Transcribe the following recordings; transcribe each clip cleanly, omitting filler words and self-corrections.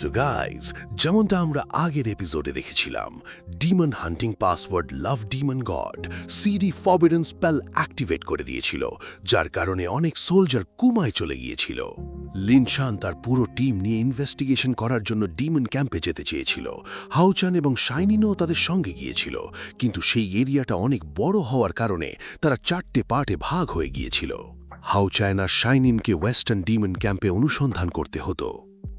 তো গাইজ, যেমনটা আমরা আগের এপিসোডে দেখেছিলাম, demon hunting password love demon god সিডি ফরবিডেন স্পেল অ্যাক্টিভেট করে দিয়েছিল, যার কারণে অনেক সোলজার কুমায় চলে গিয়েছিল। লিনশান তার পুরো টিম নিয়ে ইনভেস্টিগেশন করার জন্য ডিমন ক্যাম্পে যেতে চেয়েছিল। হাউচান এবং শাইনিনও তাদের সঙ্গে গিয়েছিল, কিন্তু সেই এরিয়াটা অনেক বড় হওয়ার কারণে তারা 4টে পার্টে ভাগ হয়ে গিয়েছিল। হাউচান আর শাইনিনকে ওয়েস্টার্ন ডিমন ক্যাম্পে অনুসন্ধান করতে হতো।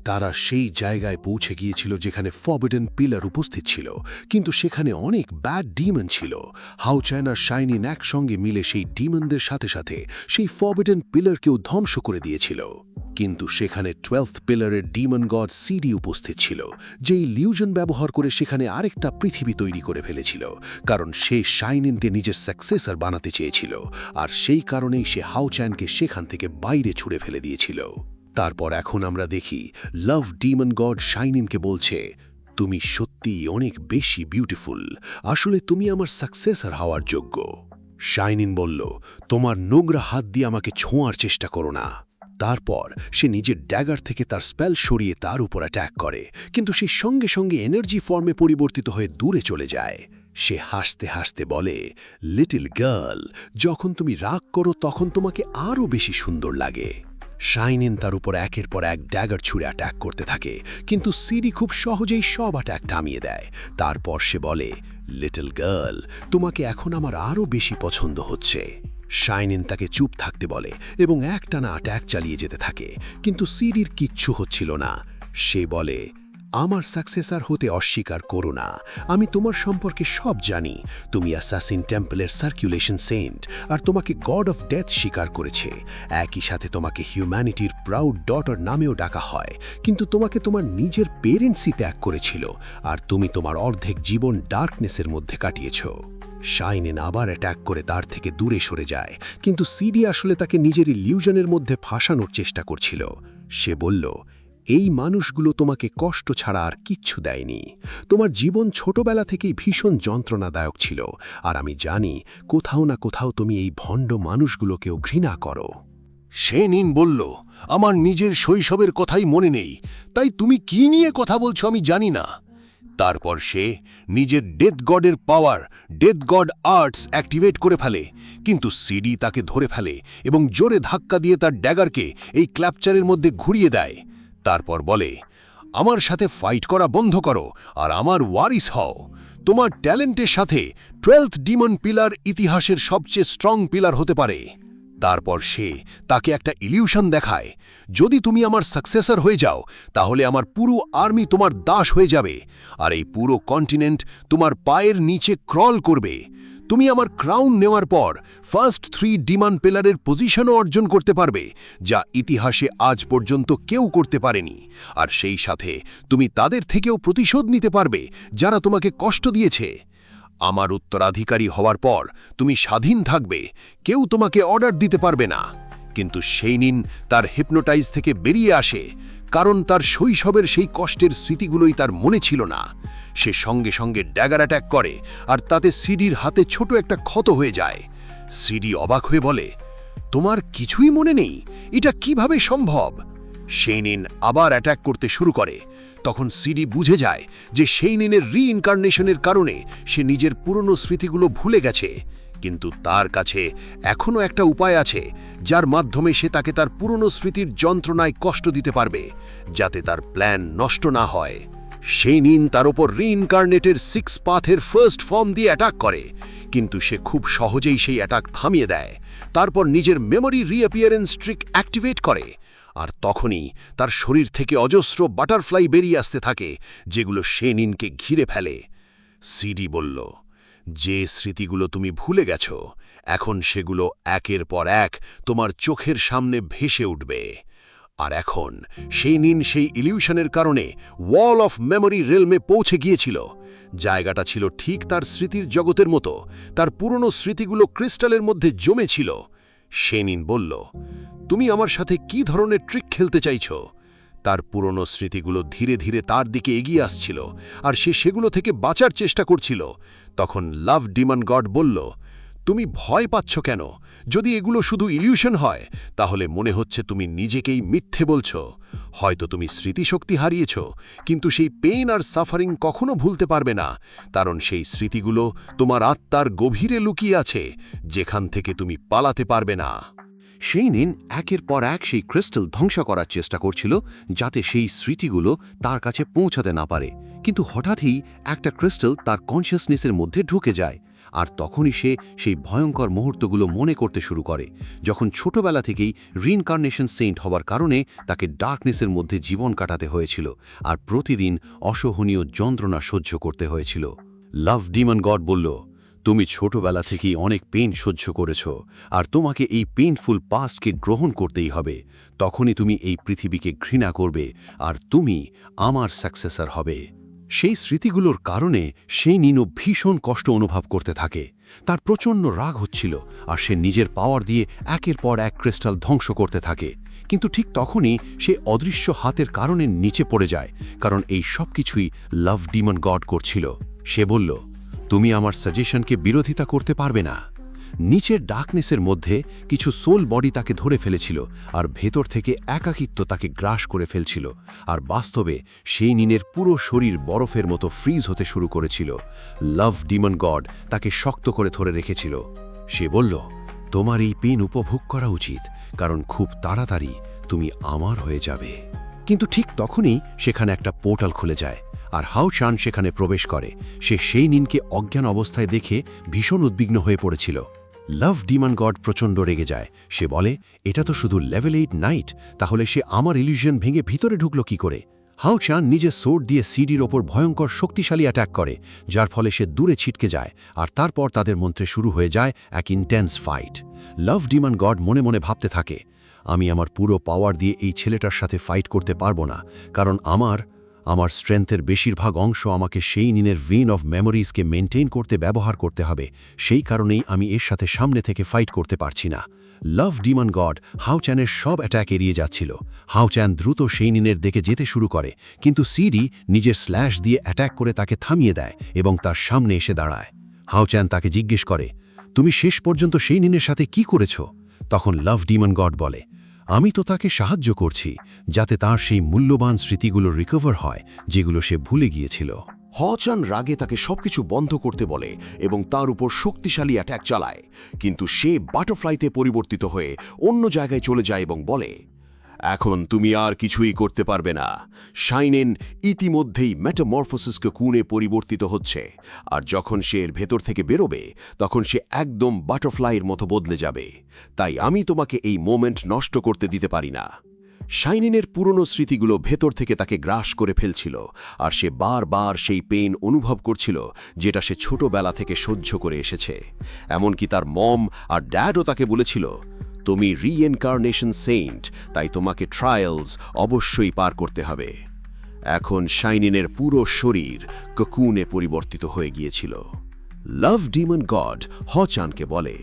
তারা সেই জায়গায় পৌঁছে গিয়েছিল যেখানে ফরবিডেন পিলার উপস্থিত ছিল, কিন্তু সেখানে অনেক ব্যাড ডিমন ছিল। হাউচান আর শাইনিন একসঙ্গে মিলে সেই ডিমনদের সাথে সাথে সেই ফরবিডেন পিলারকেও ধ্বংস করে দিয়েছিল। কিন্তু সেখানে 12th পিলারের ডিমন গড সিডি উপস্থিত ছিল, যে ইলিউশন ব্যবহার করে সেখানে আরেকটা পৃথিবী তৈরি করে ফেলেছিল, কারণ সে শাইনিনকে নিজের সাকসেসর বানাতে চেয়েছিল, আর সেই কারণেই সে হাউচানকে সেখান থেকে বাইরে ছুঁড়ে ফেলে দিয়েছিল। তারপর এখন আমরা দেখি লাভ ডিমন গড শাইনিনকে বলছে, তুমি সত্যিই অনেক বেশি বিউটিফুল, আসলে তুমি আমার সাকসেসর হওয়ার যোগ্য। শাইনিন বলল, তোমার নোংরা হাত দিয়ে আমাকে ছোঁয়ার চেষ্টা করো না। তারপর সে নিজের ড্যাগার থেকে তার স্পেল সরিয়ে তার উপর অ্যাট্যাক করে, কিন্তু সে সঙ্গে সঙ্গে এনার্জি ফর্মে পরিবর্তিত হয়ে দূরে চলে যায়। সে হাসতে হাসতে বলে, লিটল গার্ল, যখন তুমি রাগ করো তখন তোমাকে আরও বেশি সুন্দর লাগে। শাইনিন তার উপর একের পর এক ড্যাগার ছুঁড়ে অ্যাট্যাক করতে থাকে, কিন্তু সিডি খুব সহজেই সব অ্যাট্যাক থামিয়ে দেয়। তারপর সে বলে, লিটল গার্ল, তোমাকে এখন আমার আরও বেশি পছন্দ হচ্ছে। শাইনিন তাকে চুপ থাকতে বলে এবং একটানা অ্যাট্যাক চালিয়ে যেতে থাকে, কিন্তু সিডির কিচ্ছু হচ্ছিল না। সে বলে, আমার সাকসেসর হতে অস্বীকার করো না, আমি তোমার সম্পর্কে সব জানি। তুমি অ্যাসাসিন টেম্পলের সার্কুলেশন সেন্ট, আর তোমাকে গড অফ ডেথ স্বীকার করেছে। একই সাথে তোমাকে হিউম্যানিটির প্রাউড ডটার নামেও ডাকা হয়, কিন্তু তোমাকে তোমার নিজের পেরেন্টসই ত্যাগ করেছিল, আর তুমি তোমার অর্ধেক জীবন ডার্কনেসের মধ্যে কাটিয়েছ। শাইনিন আবার অ্যাট্যাক করে তার থেকে দূরে সরে যায়, কিন্তু সিডি আসলে তাকে নিজের ইলিউশনের মধ্যে ফাঁসানোর চেষ্টা করছিল। সে বলল, এই মানুষগুলো তোমাকে কষ্ট ছাড়া আর কিচ্ছু দেয়নি। তোমার জীবন ছোটবেলা থেকেই ভীষণ যন্ত্রণাদায়ক ছিল, আর আমি জানি কোথাও না কোথাও তুমি এই ভণ্ড মানুষগুলোকেও ঘৃণা করো। শাইনিন বলল, আমার নিজের শৈশবের কথাই মনে নেই, তাই তুমি কি নিয়ে কথা বলছো আমি জানি না। তারপর সে নিজের ডেথ গডের পাওয়ার, ডেথ গড আর্টস অ্যাক্টিভেট করে ফেলে, কিন্তু সিডি তাকে ধরে ফেলে এবং জোরে ধাক্কা দিয়ে তার ড্যাগারকে এই ক্ল্যাপচারের মধ্যে ঘুরিয়ে দেয়। তারপর বলে, আমার সাথে ফাইট করা বন্ধ করো আর আমার ওয়ারিস হও। তোমার ট্যালেন্টের সাথে 12th ডিমন পিলার ইতিহাসের সবচেয়ে স্ট্রং পিলার হতে পারে। তারপর সে তাকে একটা ইলিউশন দেখায়, যদি তুমি আমার সাকসেসর হয়ে যাও তাহলে আমার পুরো আর্মি তোমার দাস হয়ে যাবে, আর এই পুরো কন্টিনেন্ট তোমার পায়ের নিচে ক্রল করবে। তুমি আমার ক্রাউন নেওয়ার পর ফার্স্ট 3 ডিমন পিলারের পজিশনও অর্জন করতে পারবে, যা ইতিহাসে আজ পর্যন্ত কেউ করতে পারেনি। আর সেই সাথে তুমি তাদের থেকেও প্রতিশোধ নিতে পারবে যারা তোমাকে কষ্ট দিয়েছে। আমার উত্তরাধিকারী হওয়ার পর তুমি স্বাধীন থাকবে, কেউ তোমাকে অর্ডার দিতে পারবে না। কিন্তু শাইনিন তার হিপনোটাইজ থেকে বেরিয়ে আসে, কারণ তার শৈশবের সেই কষ্টের স্মৃতিগুলোই তার মনে ছিল না। সে সঙ্গে সঙ্গে ড্যাগার অ্যাট্যাক করে, আর তাতে সিডির হাতে ছোট একটা ক্ষত হয়ে যায়। সিডি অবাক হয়ে বলে, তোমার কিছুই মনে নেই? এটা কিভাবে সম্ভব? শাইনিন আবার অ্যাট্যাক করতে শুরু করে। তখন সিডি বুঝে যায় যে শাইনিনের রিইনকার্নেশনের কারণে সে নিজের পুরনো স্মৃতিগুলো ভুলে গেছে, কিন্তু তার কাছে এখনও একটা উপায় আছে যার মাধ্যমে সে তাকে তার পুরনো স্মৃতির যন্ত্রণায় কষ্ট দিতে পারবে, যাতে তার প্ল্যান নষ্ট না হয়। শাইনিন তার ওপর রিইনকার্নেটের 6 পাথের ফার্স্ট ফর্ম দিয়ে অ্যাটাক করে, কিন্তু সে খুব সহজেই সেই অ্যাটাক থামিয়ে দেয়। তারপর নিজের মেমোরি রিঅ্যাপিয়ারেন্স ট্রিক অ্যাক্টিভেট করে, আর তখনই তার শরীর থেকে অজস্র বাটারফ্লাই বেরিয়ে আসতে থাকে, যেগুলো শাইনিনকে ঘিরে ফেলে। সিডি বলল, যে স্মৃতিগুলো তুমি ভুলে গেছ, এখন সেগুলো একের পর এক তোমার চোখের সামনে ভেসে উঠবে। আর এখন শাইনিন সেই ইলিউশনের কারণে ওয়াল অফ মেমোরি রেলমে পৌঁছে গিয়েছিল। জায়গাটা ছিল ঠিক তার স্মৃতির জগতের মতো, তার পুরনো স্মৃতিগুলো ক্রিস্টালের মধ্যে জমেছিল। শাইনিন বলল, তুমি আমার সাথে কি ধরনের ট্রিক খেলতে চাইছ? তার পুরনো স্মৃতিগুলো ধীরে ধীরে তার দিকে এগিয়ে আসছিল, আর সে সেগুলো থেকে বাঁচার চেষ্টা করছিল। তখন লাভ ডিমন গড বলল, তুমি ভয় পাচ্ছ কেন? যদি এগুলো শুধু ইলিউশন হয় তাহলে মনে হচ্ছে তুমি নিজেকেই মিথ্যে বলছ। হয়তো তুমি স্মৃতিশক্তি হারিয়েছ, কিন্তু সেই পেইন আর সাফারিং কখনো ভুলতে পারবে না, কারণ সেই স্মৃতিগুলো তোমার আত্মার গভীরে লুকিয়ে আছে, যেখান থেকে তুমি পালাতে পারবে না। সেই নিন একের পর এক সেই ক্রিস্টাল ধ্বংস করার চেষ্টা করছিল, যাতে সেই স্মৃতিগুলো তার কাছে পৌঁছাতে না পারে। কিন্তু হঠাৎই একটা ক্রিস্টাল তার কনসিয়াসনেসের মধ্যে ঢুকে যায়, আর তখনই সে সেই ভয়ঙ্কর মুহূর্তগুলো মনে করতে শুরু করে, যখন ছোটবেলা থেকেই রিইনকার্নেশন সেন্ট হওয়ার কারণে তাকে ডার্কনেসের মধ্যে জীবন কাটাতে হয়েছিল, আর প্রতিদিন অসহনীয় যন্ত্রণা সহ্য করতে হয়েছিল। লাভ ডিমন গড বলল, তুমি ছোটবেলা থেকেই অনেক পেইন সহ্য করেছ, আর তোমাকে এই পেইনফুল পাস্টকে গ্রহণ করতেই হবে। তখনই তুমি এই পৃথিবীকে ঘৃণা করবে, আর তুমি আমার সাকসেসর হবে। সেই স্মৃতিগুলোর কারণে সেই নিনো ভীষণ কষ্ট অনুভব করতে থাকে। তার প্রচণ্ড রাগ হচ্ছিল, আর সে নিজের পাওয়ার দিয়ে একের পর এক ক্রিস্টাল ধ্বংস করতে থাকে। কিন্তু ঠিক তখনই সে অদৃশ্য হাতের কারণে নিচে পড়ে যায়, কারণ এই সব কিছুই লাভ ডিমন গড করছিল। সে বলল, তুমি আমার সাজেশনকে বিরোধিতা করতে পারবে না। নিচের ডার্কনেসের মধ্যে কিছু সোল বডি তাকে ধরে ফেলেছিল, আর ভেতর থেকে একাকিত্ব তাকে গ্রাস করে ফেলছিল, আর বাস্তবে সেই নিনের পুরো শরীর বরফের মতো ফ্রিজ হতে শুরু করেছিল। লাভ ডিমন গড তাকে শক্ত করে ধরে রেখেছিল। সে বলল, তোমার এই পেন উপভোগ করা উচিত, কারণ খুব তাড়াতাড়ি তুমি আমার হয়ে যাবে। কিন্তু ঠিক তখনই সেখানে একটা পোর্টাল খুলে যায়, আর হাও চান সেখানে প্রবেশ করে। সে সেই নিনকে অজ্ঞান অবস্থায় দেখে ভীষণ উদ্বিগ্ন হয়ে পড়েছিল। লাভ ডিমন গড প্রচণ্ড রেগে যায়। সে বলে, এটা তো শুধু লেভেল 8 নাইট, তাহলে সে আমার ইলিউশন ভেঙে ভিতরে ঢুকলো কি করে? হাও চান নিজের সোর্ড দিয়ে সিডির ওপর ভয়ঙ্কর শক্তিশালী অ্যাটাক করে, যার ফলে সে দূরে ছিটকে যায়, আর তারপর তাদের মধ্যে শুরু হয়ে যায় এক ইন্টেন্স ফাইট। লাভ ডিমন গড মনে মনে ভাবতে থাকে, আমি আমার পুরো পাওয়ার দিয়ে এই ছেলেটার সাথে ফাইট করতে পারবো না, কারণ আমার স্ট্রেংথের বেশিরভাগ অংশ আমাকে সেই নিনের ভেইন অফ মেমোরিজকে মেনটেন করতে ব্যবহার করতে হবে। সেই কারণেই আমি এর সাথে সামনে থেকে ফাইট করতে পারছি না। লাভ ডিমন গড হাও চ্যানের সব অ্যাটাক এড়িয়ে যাচ্ছিল। হাও চ্যান দ্রুত সেই নিনের দিকে যেতে শুরু করে, কিন্তু সিডি নিজের স্ল্যাশ দিয়ে অ্যাটাক করে তাকে থামিয়ে দেয় এবং তার সামনে এসে দাঁড়ায়। হাও চ্যান তাকে জিজ্ঞেস করে, তুমি শেষ পর্যন্ত সেই নিনের সাথে কি করেছ? তখন লাভ ডিমন গড বলে, আমি তো তাকে সাহায্য করছি, যাতে তার সেই মূল্যবান স্মৃতিগুলো রিকভার হয়, যেগুলো সে ভুলে গিয়েছিল। হচান রাগে তাকে সবকিছু বন্ধ করতে বলে এবং তার উপর শক্তিশালী অ্যাটাক চালায়, কিন্তু সে বাটারফ্লাইতে পরিবর্তিত হয়ে অন্য জায়গায় চলে যায় এবং বলে, এখন তুমি আর কিছুই করতে পারবে না। শাইনেন ইতিমধ্যেই মেটামরফোসিসকে কুনে পরিবর্তিত হচ্ছে, আর যখন সে এর ভেতর থেকে বেরোবে তখন সে একদম বাটারফ্লাইয়ের মতো বদলে যাবে। তাই আমি তোমাকে এই মোমেন্ট নষ্ট করতে দিতে পারি না। শাইনিনের পুরনো স্মৃতিগুলো ভেতর থেকে তাকে গ্রাস করে ফেলছিল, আর সে বারবার সেই পেইন অনুভব করছিল, যেটা সে ছোটবেলা থেকে সহ্য করে এসেছে। এমনকি তার মম আর ড্যাডও তাকে বলেছিল, তুমি রিইনকার্নেশন সেন্ট, তাই তোমাকে ট্রায়ালস অবশ্যই পার করতে হবে। এখন শাইনিনের পুরো শরীর কোকুনে পরিবর্তিত হয়ে গিয়েছিল। লাভ ডিমন গড হচানকে বলে,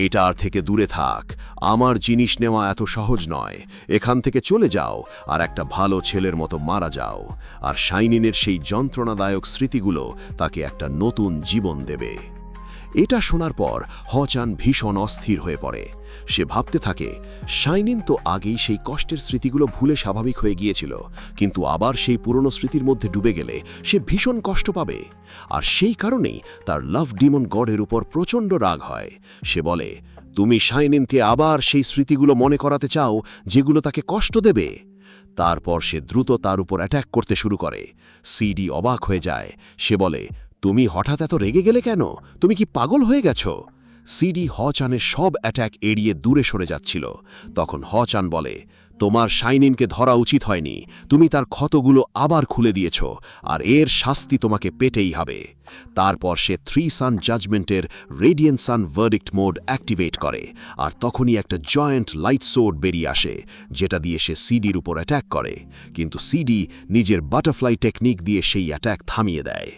এটার থেকে দূরে থাক, আমার জিনিস নেওয়া এত সহজ নয়। এখান থেকে চলে যাও আর একটা ভালো ছেলের মতো মারা যাও, আর শাইনিনের সেই যন্ত্রণাদায়ক স্মৃতিগুলো তাকে একটা নতুন জীবন দেবে। এটা শোনার পর হচান ভীষণ অস্থির হয়ে পড়ে। সে ভাবতে থাকে, শাইনিন তো আগেই সেই কষ্টের স্মৃতিগুলো ভুলে স্বাভাবিক হয়ে গিয়েছিল, কিন্তু আবার সেই পুরনো স্মৃতির মধ্যে ডুবে গেলে সে ভীষণ কষ্ট পাবে। আর সেই কারণেই তার লাভ ডিমন গডের উপর প্রচণ্ড রাগ হয়। সে বলে, তুমি শাইনিনকে আবার সেই স্মৃতিগুলো মনে করাতে চাও যেগুলো তাকে কষ্ট দেবে। তারপর সে দ্রুত তার উপর অ্যাটাক করতে শুরু করে। সিডি অবাক হয়ে যায়। সে বলে, তুমি হঠাৎ এত রেগে গেলে কেন? তুমি কি পাগল হয়ে গেছো? সিডি হচানের সব অ্যাটাক এড়িয়ে দূরে সরে যাচ্ছিল। তখন হচান বলে, তোমার শাইনিনকে ধরা উচিত হয়নি, তুমি তার ক্ষতগুলো আবার খুলে দিয়েছ, আর এর শাস্তি তোমাকে পেতেই হবে। তারপর সে 3 সান জাজমেন্টের রেডিয়েন্ট সান ভার্ডিক্ট মোড অ্যাক্টিভেট করে, আর তখনই একটা জয়েন্ট লাইট সোর্ড বেরিয়ে আসে, যেটা দিয়ে সে সিডির উপর অ্যাটাক করে, কিন্তু সিডি নিজের বাটারফ্লাই টেকনিক দিয়ে সেই অ্যাটাক থামিয়ে দেয়।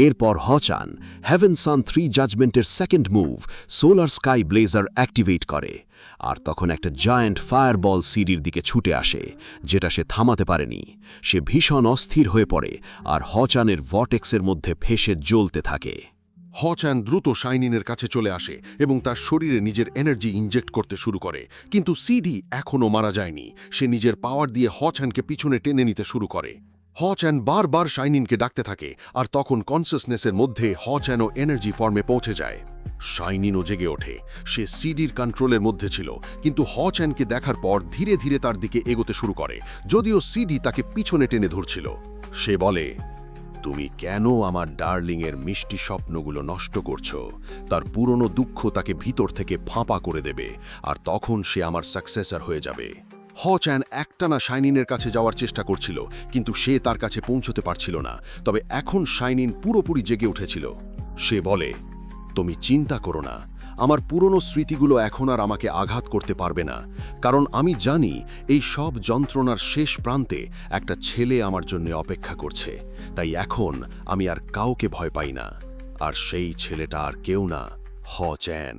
এরপর হচান হেভেন সান 3 জাজমেন্টের second move solar sky blazer activate করে, আর তখন একটা জায়ান্ট ফায়ারবল সিডির দিকে ছুটে আসে, যেটা সে থামাতে পারেনি। সে ভীষণ অস্থির হয়ে পড়ে আর হচানের ভর্টেক্সের মধ্যে ফেসে জ্বলতে থাকে। হচ্যান দ্রুত শাইনিনের কাছে চলে আসে এবং তার শরীরে নিজের এনার্জি ইনজেক্ট করতে শুরু করে, কিন্তু সিডি এখনও মারা যায়নি। সে নিজের পাওয়ার দিয়ে হচ্যানকে পিছনে টেনে নিতে শুরু করে। হচ্যান বারবার শাইনিনকে ডাকতে থাকে, আর তখন কনসিয়াসনেসের মধ্যে হচ্যানও এনার্জি ফর্মে পৌঁছে যায়। শাইনিনও জেগে ওঠে। সে সিডির কন্ট্রোলের মধ্যে ছিল, কিন্তু হচ্যানকে দেখার পর ধীরে ধীরে তার দিকে এগোতে শুরু করে, যদিও সিডি তাকে পিছনে টেনে ধরছিল। সে বলে, তুমি কেন আমার ডার্লিংয়ের মিষ্টি স্বপ্নগুলো নষ্ট করছো? তার পুরনো দুঃখ তাকে ভিতর থেকে ফাঁপা করে দেবে, আর তখন সে আমার সাকসেসর হয়ে যাবে। হচ্যান একটানা শাইনিনের কাছে যাওয়ার চেষ্টা করছিল, কিন্তু সে তার কাছে পৌঁছতে পারছিল না। তবে এখন শাইনিন পুরোপুরি জেগে উঠেছিল। সে বলে, তুমি চিন্তা করো না, আমার পুরনো স্মৃতিগুলো এখন আর আমাকে আঘাত করতে পারবে না, কারণ আমি জানি এই সব যন্ত্রণার শেষ প্রান্তে একটা ছেলে আমার জন্য অপেক্ষা করছে। তাই এখন আমি আর কাউকে ভয় পাই না, আর সেই ছেলেটা আর কেউ না, হচ্যান।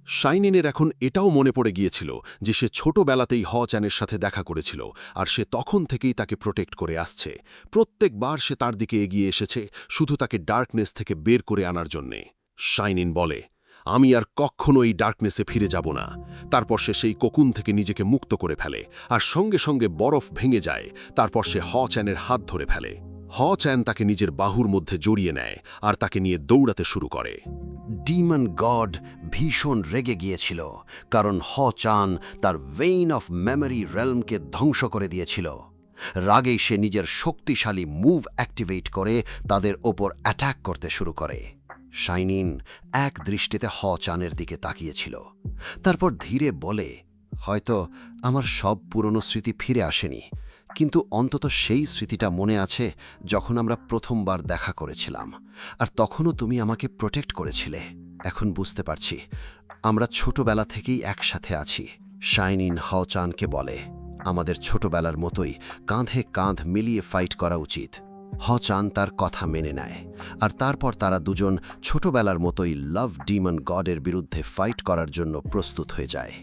শাইনিনের এখন এটাও মনে পড়ে গিয়েছিল যে সে ছোটবেলাতেই হচ্যানের সাথে দেখা করেছিল, আর সে তখন থেকেই তাকে প্রোটেক্ট করে আসছে। প্রত্যেকবার সে তার দিকে এগিয়ে এসেছে শুধু তাকে ডার্কনেস থেকে বের করে আনার জন্যে। শাইনিন বলে, আমি আর কখনো এই ডার্কনেসে ফিরে যাব না। তারপর সে সেই কোকুন থেকে নিজেকে মুক্ত করে ফেলে, আর সঙ্গে সঙ্গে বরফ ভেঙে যায়। তারপর সে হচ্যানের হাত ধরে ফেলে। হচ্যান তাকে নিজের বাহুর মধ্যে জড়িয়ে নেয় আর তাকে নিয়ে দৌড়াতে শুরু করে। ডিমন গড ভীষণ রেগে গিয়েছিল, কারণ হচ্যান তার ভেইন অফ মেমরি রেলমকে ধ্বংস করে দিয়েছিল। রাগেই সে নিজের শক্তিশালী মুভ অ্যাক্টিভেট করে তাদের ওপর অ্যাটাক করতে শুরু করে। শাইনিন এক দৃষ্টিতে হচ্যানের দিকে তাকিয়েছিল, তারপর ধীরে বলে, হয়তো আমার সব পুরনো স্মৃতি ফিরে আসেনি, কিন্তু অন্তত সেই স্মৃতিটা মনে আছে যখন আমরা প্রথমবার দেখা করেছিলাম, আর তখনও তুমি আমাকে প্রোটেক্ট করেছিলে। এখন বুঝতে পারছি আমরা ছোটবেলা থেকেই একসাথে আছি। শাইনিন হচ্যানকে বলে, আমাদের ছোটবেলার মতোই কাঁধে কাঁধ মিলিয়ে ফাইট করা উচিত। হচ্যান তার কথা মেনে নেয়, আর তারপর তারা দুজন ছোটবেলার মতোই লাভ ডিমন গডের বিরুদ্ধে ফাইট করার জন্য প্রস্তুত হয়ে যায়।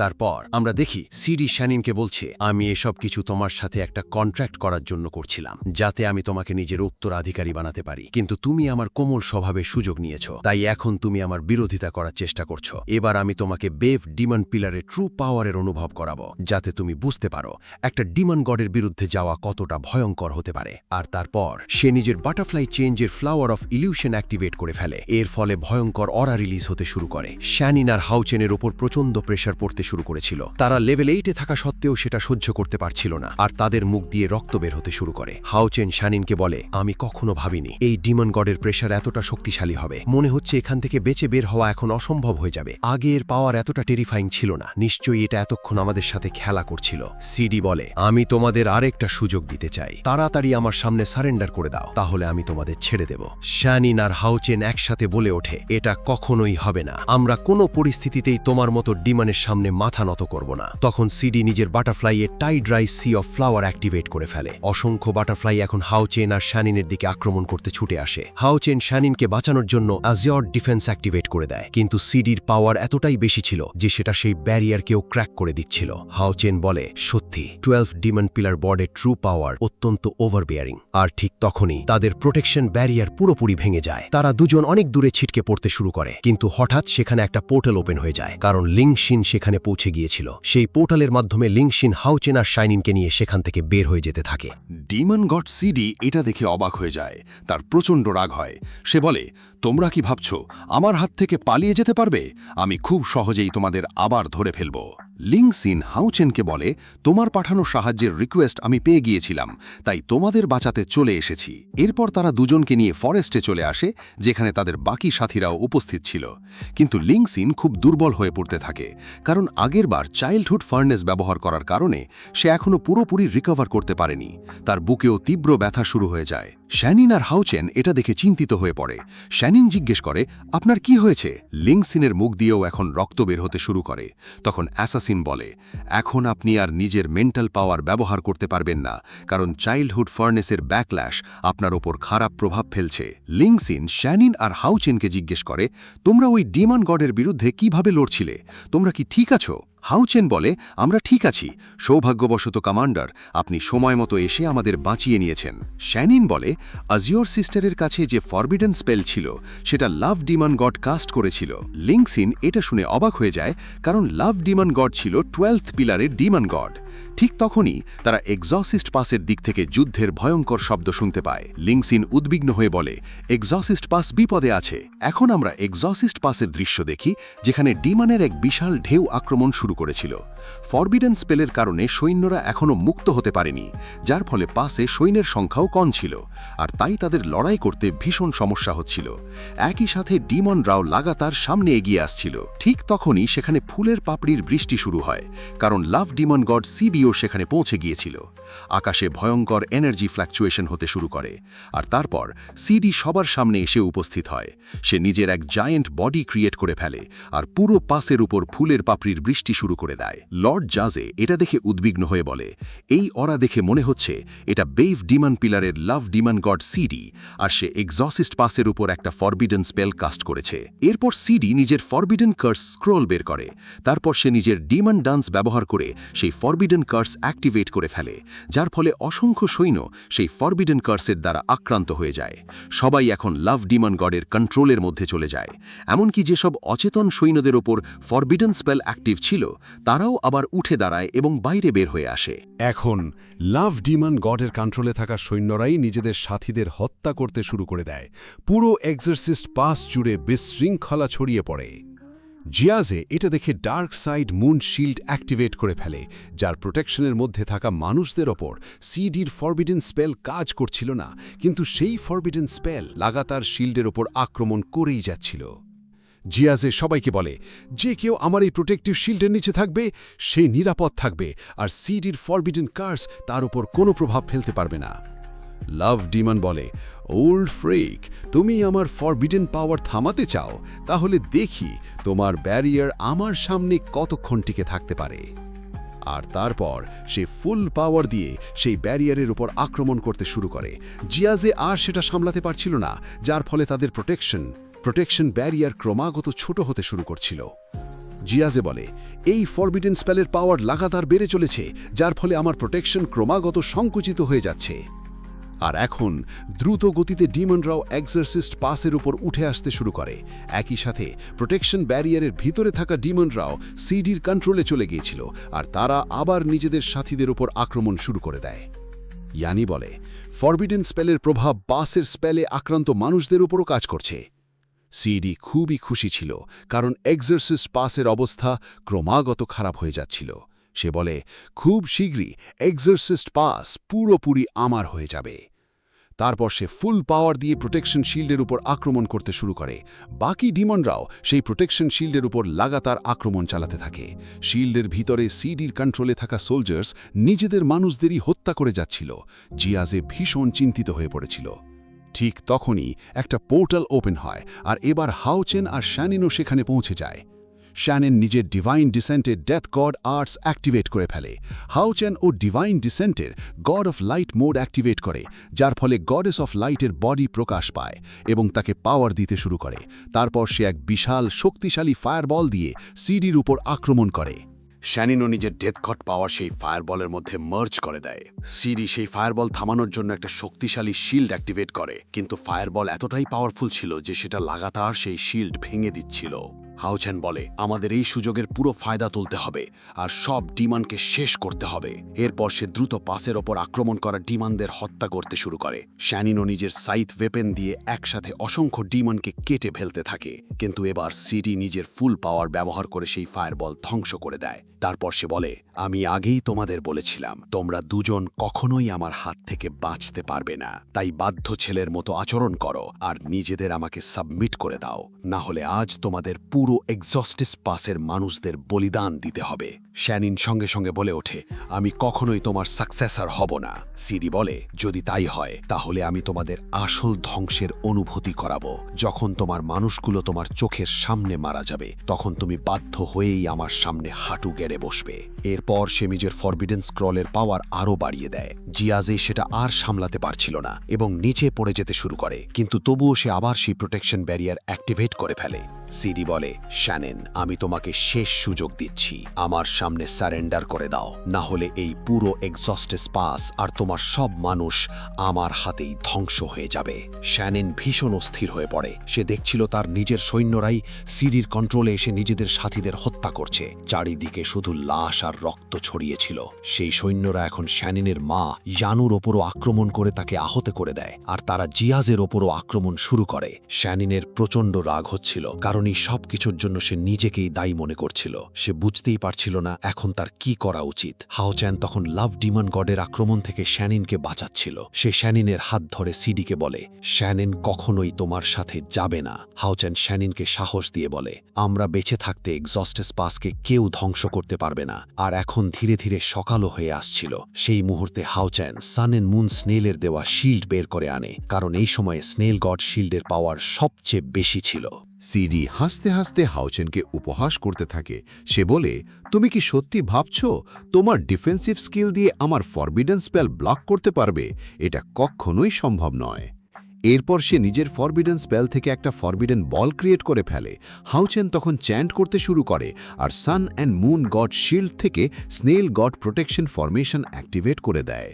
তারপর আমরা দেখি সিডি শ্যানিনকে বলছে, আমি এসব কিছু তোমার সাথে একটা কন্ট্রাক্ট করার জন্য করছিলাম, যাতে আমি তোমাকে নিজের উত্তরাধিকারী বানাতে পারি। কিন্তু তুমি আমার কোমল স্বভাবের সুযোগ নিয়েছ, তাই এখন তুমি আমার বিরোধিতা করার চেষ্টা করছো। এবার আমি তোমাকে বেভ ডিমন পিলারের ট্রু পাওয়ারের অনুভব করাবো, যাতে তুমি বুঝতে পারো একটা ডিমন গডের বিরুদ্ধে যাওয়া কতটা ভয়ঙ্কর হতে পারে। আর তারপর সে নিজের বাটারফ্লাই চেঞ্জের ফ্লাওয়ার অফ ইলিউশন অ্যাক্টিভেট করে ফেলে। এর ফলে ভয়ঙ্কর অরা রিলিজ হতে শুরু করে। শ্যানিন আর হাউচেনের ওপর প্রচণ্ড প্রেশার পড়তে শুরু করেছিল। তারা লেভেল 8-এ থাকা সত্ত্বেও সেটা সহ্য করতে পারছিল না, আর তাদের মুখ দিয়ে রক্ত বের হতে শুরু করে। হাউচেন শানিনকে বলে, আমি কখনো ভাবিনি এই ডিমন গডের প্রেশার এতটা শক্তিশালী হবে। মনে হচ্ছে এখান থেকে বেঁচে বের হওয়া এখন অসম্ভব হয়ে যাবে। আগে এর পাওয়ার এতটা টেরিফাইং ছিল না। নিশ্চয়ই এটা এতক্ষণ আমাদের সাথে খেলা করছিল। সিডি বলে, আমি তোমাদের আরেকটা সুযোগ দিতে চাই। তাড়াতাড়ি আমার সামনে সারেন্ডার করে দাও, তাহলে আমি তোমাদের ছেড়ে দেব। শানিন আর হাউচেন একসাথে বলে ওঠে, এটা কখনোই হবে না। আমরা কোনো পরিস্থিতিতেই তোমার মতো ডিমনের সামনে মাথা নত করব না। তখন সিডি নিজের বাটারফ্লাইয়ের tide rise sea of flower activate করে ফেলে। অসংখ্য বাটারফ্লাই এখন হাউচেন আর শ্যানিনের দিকে আক্রমণ করতে ছুটে আসে। হাউচেন শ্যানিনকে বাঁচানোর জন্য আজিওর ডিফেন্স অ্যাক্টিভেট করে দেয়, কিন্তু সিডির পাওয়ার এতটাই বেশি ছিল যে সেটা সেই ব্যারিয়ারকেও ক্র্যাক করে দিচ্ছিল। হাউচেন বলে, সত্যি 12 ডিমন পিলার বর্ডের ট্রু পাওয়ার অত্যন্ত ওভারবেয়ারিং। আর ঠিক তখনই তাদের প্রোটেকশন ব্যারিয়ার পুরোপুরি ভেঙে যায়। তারা দুজন অনেক দূরে ছিটকে পড়তে শুরু করে, কিন্তু হঠাৎ সেখানে একটা পোর্টাল ওপেন হয়ে যায়, কারণ লিংশিন সেখানে পৌঁছে গিয়েছিল। সেই পোর্টালের মাধ্যমে লিংশিন হাউচেন আর শাইনিনকে নিয়ে সেখান থেকে বের হয়ে যেতে থাকে। ডিমন গড সিডি এটা দেখে অবাক হয়ে যায়। তার প্রচণ্ড রাগ হয়। সে বলে, তোমরা কি ভাবছো আমার হাত থেকে পালিয়ে যেতে পারবে? আমি খুব সহজেই তোমাদের আবার ধরে ফেলব। লিংশিন হাউচেনকে বলে, তোমার পাঠানো সাহায্যের রিকোয়েস্ট আমি পেয়ে গিয়েছিলাম, তাই তোমাদের বাঁচাতে চলে এসেছি। এরপর তারা দুজনকে নিয়ে ফরেস্টে চলে আসে, যেখানে তাদের বাকি সাথীরাও উপস্থিত ছিল। কিন্তু লিংশিন খুব দুর্বল হয়ে পড়তে থাকে, কারণ আগেরবার চাইল্ডহুড ফার্নেস ব্যবহার করার কারণে সে এখনও পুরোপুরি রিকভার করতে পারেনি। তার বুকেও তীব্র ব্যথা শুরু হয়ে যায়। শ্যানিন আর হাউচেন এটা দেখে চিন্তিত হয়ে পড়ে। শ্যানিন জিজ্ঞেস করে, আপনার কি হয়েছে? লিংশিনের মুখ দিয়েও এখন রক্ত বের হতে শুরু করে। তখন অ্যাসাসিন বলে, এখন আপনি আর নিজের মেন্টাল পাওয়ার ব্যবহার করতে পারবেন না, কারণ চাইল্ডহুড ফার্নেসের ব্যাকল্যাশ আপনার ওপর খারাপ প্রভাব ফেলছে। লিংশিন শ্যানিন আর হাউচেনকে জিজ্ঞেস করে, তোমরা ওই ডিমন গডের বিরুদ্ধে কিভাবে লড়ছিলে? তোমরা কি ঠিক আছো? হাউচেন বলে, আমরা ঠিক আছি, সৌভাগ্যবশত কমান্ডার, আপনি সময় মতো এসে আমাদের বাঁচিয়ে নিয়েছেন। শ্যানিন বলে, আজিওর সিস্টারের কাছে যে ফরবিডেন স্পেল ছিল সেটা লাভ ডিমন গড কাস্ট করেছিল। লিংসিন এটা শুনে অবাক হয়ে যায়, কারণ লাভ ডিমন গড ছিল 12th পিলারের ডিমন গড। ঠিক তখনই তারা এক্সসিস্ট পাসের দিক থেকে যুদ্ধের ভয়ঙ্কর শব্দ শুনতে পায়। লিংসিন উদ্বিগ্ন হয়ে বলে, এক্সসিস্ট পাস বিপদে আছে। এখন আমরা এক্সসিস্ট পাসের দৃশ্য দেখি, যেখানে ডিমনের এক বিশাল ঢেউ আক্রমণ শুরু করেছিল। ফরবিডেন স্পেলের কারণে সৈন্যরা এখনও মুক্ত হতে পারেনি, যার ফলে পাসে সৈন্যের সংখ্যাও কম ছিল, আর তাই তাদের লড়াই করতে ভীষণ সমস্যা হচ্ছিল। একই সাথে ডিমনরাও লাগাতার সামনে এগিয়ে আসছিল। ঠিক তখনই সেখানে ফুলের পাপড়ির বৃষ্টি শুরু হয়, কারণ লাভ ডিমন গড সিবিও সেখানে পৌঁছে গিয়েছিল। আকাশে ভয়ঙ্কর এনার্জি ফ্ল্যাকচুয়েশন হতে শুরু করে, আর তারপর সিডি সবার সামনে এসে উপস্থিত হয়। সে নিজের এক জায়েন্ট বডি ক্রিয়েট করে ফেলে, আর পুরো পাসের উপর ফুলের পাপড়ির বৃষ্টি শুরু করে দেয়। লর্ড জাজে এটা দেখে উদ্বিগ্ন হয়ে বলে, এই অরা দেখে মনে হচ্ছে এটা বেইভ ডিমন পিলারের লাভ ডিমন গড সিডি, আর সে এক্সসিস্ট পাসের উপর একটা ফরবিডেন স্পেল কাস্ট করেছে। এরপর সিডি নিজের ফরবিডেন কার্স স্ক্রোল বের করে, তারপর সে নিজের ডিমন ডান্স ব্যবহার করে সেই ফরবিডেন কার্স অ্যাক্টিভেট করে ফেলে, যার ফলে অসংখ্য সৈন্য সেই ফরবিডেন কার্সের দ্বারা আক্রান্ত হয়ে যায়। সবাই এখন লাভ ডিমন গডের কন্ট্রোলের মধ্যে চলে যায়। এমনকি যেসব অচেতন সৈন্যদের ওপর ফরবিডেন স্পেল অ্যাক্টিভ ছিল, তারাও আবার উঠে দাঁড়ায় এবং বাইরে বের হয়ে আসে। এখন লাভ ডিমন গডের কন্ট্রোলে থাকা সৈন্যরাই নিজেদের সাথীদের হত্যা করতে শুরু করে দেয়। পুরো এক্সরসিস্ট পাস জুড়ে বিশৃঙ্খলা ছড়িয়ে পড়ে। জিয়াজে এটা দেখে dark side moon shield activate করে ফেলে, যার প্রোটেকশনের মধ্যে থাকা মানুষদের ওপর সিডির ফরবিডেন স্পেল কাজ করছিল না, কিন্তু সেই ফরবিডেন স্পেল লাগাতার শিল্ডের ওপর আক্রমণ করেই যাচ্ছিল। জিয়াজে সবাইকে বলে, যে কেউ আমার এই প্রোটেক্টিভ শিল্ডের নিচে থাকবে সে নিরাপদ থাকবে, আর সিডির ফরবিডেন কার্স তার উপর কোনো প্রভাব ফেলতে পারবে না। লাভ ডিমন বলে, ওল্ড ফ্রেক, তুমি আমার ফরবিডেন পাওয়ার থামাতে চাও? তাহলে দেখি তোমার ব্যারিয়ার আমার সামনে কতক্ষণ টিকে থাকতে পারে। আর তারপর সে ফুল পাওয়ার দিয়ে সেই ব্যারিয়ারের উপর আক্রমণ করতে শুরু করে। জিয়াজে আর সেটা সামলাতে পারছিল না, যার ফলে তাদের প্রোটেকশন ব্যারিয়ার ক্রমাগত ছোট হতে শুরু করছিল। জিয়াজে বলে, এই ফরবিডেন স্পেলের পাওয়ার লাগাতার বেড়ে চলেছে, যার ফলে আমার প্রোটেকশন ক্রমাগত সংকুচিত হয়ে যাচ্ছে। আর এখন দ্রুত গতিতে ডিমনরাও এক্সরসিস্ট পাসের উপর উঠে আসতে শুরু করে। একই সাথে প্রোটেকশন ব্যারিয়ারের ভিতরে থাকা ডিমনরাও সিডির কন্ট্রোলে চলে গিয়েছিল, আর তারা আবার নিজেদের সাথীদের উপর আক্রমণ শুরু করে দেয়। ইয়ানি বলে, ফরবিডেন স্পেলের প্রভাব পাসের স্পেলে আক্রান্ত মানুষদের উপরও কাজ করছে। সিডি খুবই খুশি ছিল, কারণ এক্সরসিস্ট পাসের অবস্থা ক্রমাগত খারাপ হয়ে যাচ্ছিল। সে বলে, খুব শীঘ্রই এক্সরসিস্ট পাস পুরোপুরি আমার হয়ে যাবে। তারপর সে ফুল পাওয়ার দিয়ে প্রোটেকশন শিল্ডের উপর আক্রমণ করতে শুরু করে। বাকি ডিমনরাও সেই প্রোটেকশন শিল্ডের উপর লাগাতার আক্রমণ চালাতে থাকে। শিল্ডের ভিতরে সিডির কন্ট্রোলে থাকা সোলজার্স নিজেদের মানুষদেরই হত্যা করে যাচ্ছিল। জিয়াজে ভীষণ চিন্তিত হয়ে পড়েছিল। ঠিক তখনই একটা পোর্টাল ওপেন হয়, আর এবার হাউচেন আর শ্যানিনও সেখানে পৌঁছে যায়। শ্যানেন নিজের ডিভাইন ডিসেন্টের ডেথ গড আর্টস অ্যাক্টিভেট করে ফেলে। হাউচেন ও ডিভাইন ডিসেন্টের god of light mode activate করে, যার ফলে গডেস অফ লাইটের বডি প্রকাশ পায় এবং তাকে পাওয়ার দিতে শুরু করে। তারপর সে এক বিশাল শক্তিশালী ফায়ারবল দিয়ে সিডির উপর আক্রমণ করে। শ্যানিনও নিজের ডেথ গড পাওয়ার সেই ফায়ারবলের মধ্যে মার্জ করে দেয়। সিডি সেই ফায়ারবল থামানোর জন্য একটা শক্তিশালী শিল্ড অ্যাক্টিভেট করে, কিন্তু ফায়ারবল এতটাই পাওয়ারফুল ছিল যে সেটা লাগাতার সেই শিল্ড ভেঙে দিচ্ছিল। হাউচেন বলে, আমাদের এই সুযোগের পুরো ফায়দা তুলতে হবে আর সব ডিমনকে শেষ করতে হবে। এরপর সে দ্রুত পাসের ওপর আক্রমণ করা ডিমনদের হত্যা করতে শুরু করে। শ্যানিনও নিজের সাইথ ওয়েপেন দিয়ে একসাথে অসংখ্য ডিমনকে কেটে ফেলতে থাকে, কিন্তু এবার সিডি নিজের ফুল পাওয়ার ব্যবহার করে সেই ফায়ারবল ধ্বংস করে দেয়। তারপর সে বলে, আমি আগেই তোমাদের বলেছিলাম তোমরা দুজন কখনোই আমার হাত থেকে বাঁচতে পারবে না, তাই বাধ্য ছেলের মতো আচরণ করো আর নিজেদের আমাকে সাবমিট করে দাও, না হলে আজ তোমাদের পুরো এক্সসিস্ট পাসের মানুষদের বলিদান দিতে হবে। শ্যানিন সঙ্গে সঙ্গে বলে ওঠে, আমি কখনোই তোমার সাকসেসর হব না। সিডি বলে, যদি তাই হয় তাহলে আমি তোমাদের আসল ধ্বংসের অনুভূতি করাবো। যখন তোমার মানুষগুলো তোমার চোখের সামনে মারা যাবে, তখন তুমি বাধ্য হয়েই আমার সামনে হাঁটু গেড়ে বসবে। এরপর সে নিজের ফরবিডেন স্ক্রলের পাওয়ার আরও বাড়িয়ে দেয়। জিয়াজে সেটা আর সামলাতে পারছিল না এবং নিচে পড়ে যেতে শুরু করে, কিন্তু তবুও সে আবার সেই প্রোটেকশন ব্যারিয়ার অ্যাক্টিভেট করে ফেলে। সিডি বলে, শ্যানেন, আমি তোমাকে শেষ সুযোগ দিচ্ছি, আমার সামনে সারেন্ডার করে দাও, না হলে এই পুরো এক্সস্টেস পাস আর তোমার সব মানুষ আমার হাতেই ধ্বংস হয়ে যাবে। শ্যানেন ভীষণ অস্থির হয়ে পড়ে। সে দেখছিল তার নিজের সৈন্যরাই সিডির কন্ট্রোলে এসে নিজেদের সাথীদের হত্যা করছে। চারিদিকে শুধু লাশ আর রক্ত ছড়িয়েছিল। সেই সৈন্যরা এখন শ্যানেনের মা ইয়ানুর ওপরও আক্রমণ করে তাকে আহত করে দেয়, আর তারা জিয়াজের ওপরও আক্রমণ শুরু করে। শ্যানিনের প্রচণ্ড রাগ হচ্ছিল, কারণ এই সব কিছুর জন্য সে নিজেকেই দায়ী মনে করছিল। সে বুঝতেই পারছিল না এখন তার কি করা উচিত। হাওচ্যান তখন লাভ ডিমন গডের আক্রমণ থেকে শ্যানিনকে বাঁচাচ্ছিল। সে শ্যানিনের হাত ধরে সিডিকে বলে, শ্যানিন কখনোই তোমার সাথে যাবে না। হাওচ্যান শ্যানিনকে সাহস দিয়ে বলে, আমরা বেঁচে থাকতে এক্সস্টেস পাসকে কেউ ধ্বংস করতে পারবে না। আর এখন ধীরে ধীরে সকালও হয়ে আসছিল। সেই মুহূর্তে হাওচ্যান সান এন্ড মুন স্নেলের দেওয়া শিল্ড বের করে আনে, কারণ এই সময়ে স্নেল গড শিল্ডের পাওয়ার সবচেয়ে বেশি ছিল। সিডি হাসতে হাসতে হাওচেনকে উপহাস করতে থাকে। সে বলে, তুমি কি সত্যি ভাবছ তোমার ডিফেন্সিভ স্কিল দিয়ে আমার ফরবিডেন স্পেল ব্লক করতে পারবে? এটা কখনোই সম্ভব নয়। এরপর সে নিজের ফরবিডেন স্পেল থেকে একটা ফরবিডেন বল ক্রিয়েট করে ফেলে। হাওচেন তখন চ্যান্ট করতে শুরু করে, আর সান অ্যান্ড মুন গড শিল্ড থেকে snail god protection formation activate করে দেয়।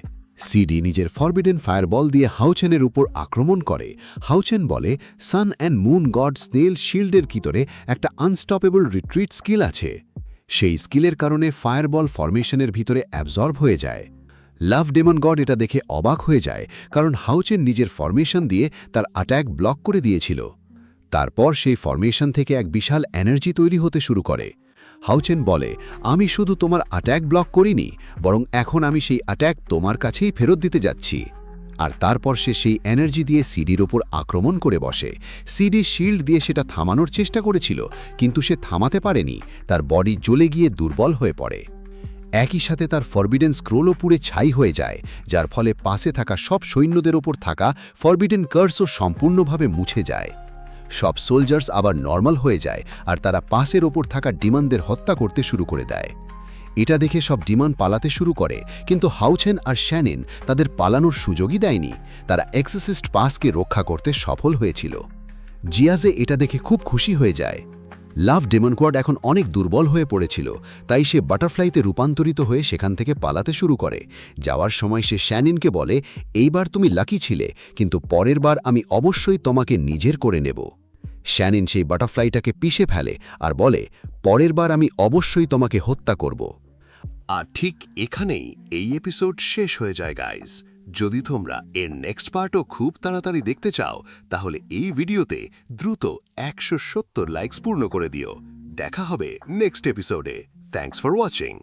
সিডি নিজের ফরবিডেন ফায়ারবল দিয়ে হাওচেনের উপর আক্রমণ করে। হাওচেন বলে, সান অ্যান্ড মুন গড স্নেল শিল্ডের ভিতরে একটা আনস্টপেবল রিট্রিট স্কিল আছে। সেই স্কিলের কারণে ফায়ারবল ফরমেশনের ভিতরে অ্যাবজর্ব হয়ে যায়। লাভ ডেমন গড এটা দেখে অবাক হয়ে যায়, কারণ হাওচেন নিজের ফরমেশন দিয়ে তার অ্যাট্যাক ব্লক করে দিয়েছিল। তারপর সেই ফরমেশন থেকে এক বিশাল এনার্জি তৈরি হতে শুরু করে। হাওচেন বলে, আমি শুধু তোমার অ্যাট্যাক ব্লক করিনি, বরং এখন আমি সেই অ্যাট্যাক তোমার কাছেই ফেরত দিতে যাচ্ছি। আর তারপর সে সেই এনার্জি দিয়ে সিডির ওপর আক্রমণ করে বসে। সিডি শিল্ড দিয়ে সেটা থামানোর চেষ্টা করেছিল, কিন্তু সে থামাতে পারেনি। তার বডি জ্বলে গিয়ে দুর্বল হয়ে পড়ে। একই সাথে তার ফরবিডেন স্ক্রোলও পুড়ে ছাই হয়ে যায়, যার ফলে পাশে থাকা সব সৈন্যদের ওপর থাকা ফরবিডেন কার্সও সম্পূর্ণভাবে মুছে যায়। সব সোলজার্স আবার নর্মাল হয়ে যায়, আর তারা পাসের ওপর থাকা ডিমানদের হত্যা করতে শুরু করে দেয়। এটা দেখে সব ডিমান পালাতে শুরু করে, কিন্তু হাওচেন আর শ্যানিন তাদের পালানোর সুযোগই দেয়নি। তারা এক্সেসিস্ট পাসকে রক্ষা করতে সফল হয়েছিল। জিয়াজে এটা দেখে খুব খুশি হয়ে যায়। লাভ ডেমন কোয়াড এখন অনেক দুর্বল হয়ে পড়েছিল, তাই সে বাটারফ্লাইতে রূপান্তরিত হয়ে সেখান থেকে পালাতে শুরু করে। যাওয়ার সময় সে শ্যানিনকে বলে, এইবার তুমি লাকি ছিলে, কিন্তু পরের বার আমি অবশ্যই তোমাকে নিজের করে নেব। শ্যানিন সেই বাটারফ্লাইটাকে পিষে ফেলে আর বলে, পরের বার আমি অবশ্যই তোমাকে হত্যা করব। আর ঠিক এখানেই এই এপিসোড শেষ হয়ে যায় গাইজ। যদি তোমরা এর নেক্সট পার্টও খুব তাড়াতাড়ি দেখতে চাও, তাহলে এই ভিডিওতে দ্রুত 170 লাইকস পূর্ণ করে দিও। দেখা হবে নেক্সট এপিসোডে। Thanks for watching.